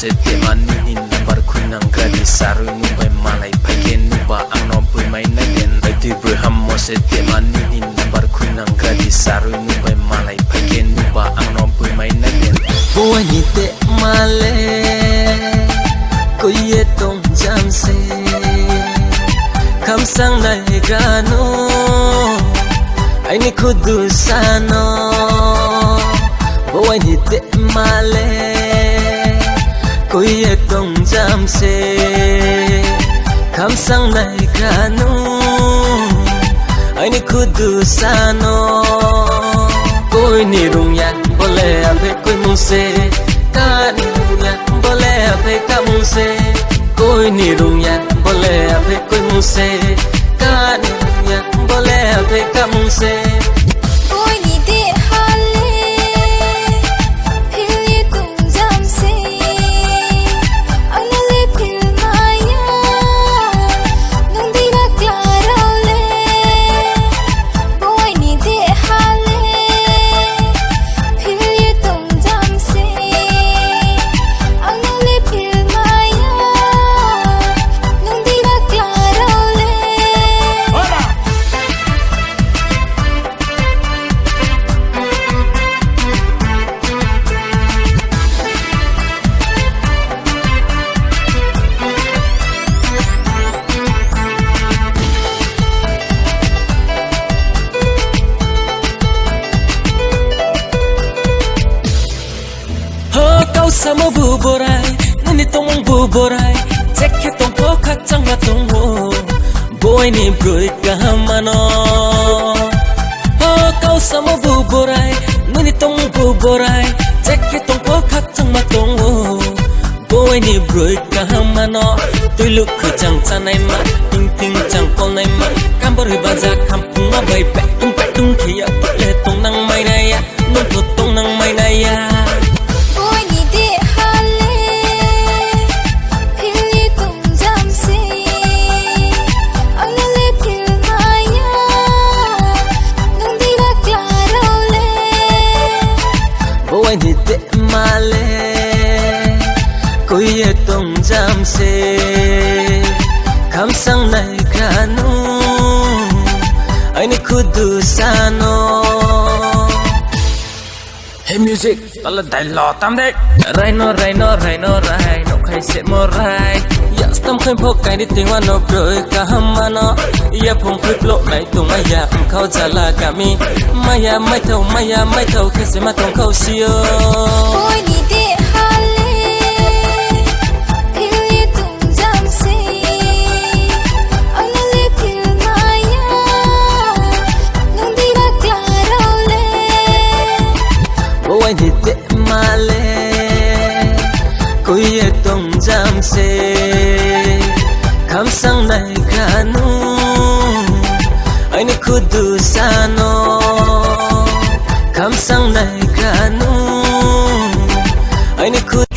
se te mani number kunang gradi saru nubai malai phagen nuba angno bui mai na den bai tu bui hammo se te mani number kunang gradi saru nubai malai phagen nuba angno bui mai na den boy ni te male koye tong jam se kham sang nai gano ai ni khudu sano boy ni te male koye tong jam se kham sang nai gano ai ni khudu sano koi ni rung ya bole ape koi mung se ka ni rung ya bole ape ka mung se koi ni rung ya bole ape koi mung se ka ni rung ya bole ape ka mung se koi ni de hale phil ye tung jam se anale phil maya nung di ra claro le koi ni de hale phil ye tung jam se anale phil maya nung di ra claro le kau sama bu borai nani tong bu borai cek tong po khak chang ma tong ho boy ni broi ka mano kau sama bu borai nani tong bu borai cek tong po khak chang ma tong ho boy ni broi ka mano tu luk khu chang chanai ma ting ting chang kol nai ma kam bor ba ja kham pung ma bai pe tung khia le tong nang mai na ya nong pu tong nang mai na ya koi ni de hale phil ye tung jam se anale phil maya nung di ra claro le boy ni te male koye tong jam se kham sang nai kanu ai ni khudu sano hey music tala dai lo tam de rai no khai se mo rai ya stam khai phok kai ni ting wa no broi ka hamano ya phong phik lo nai tung maya khau jala kami maya mai thau khe se ma tong khau sio koi ni de hale phil ye tung jam se anale phil maya nung di ra claro le boy ni te male koye tong jam se kham sang nai kanu ai ni khudu sano kham sang nai kanu ai ni khud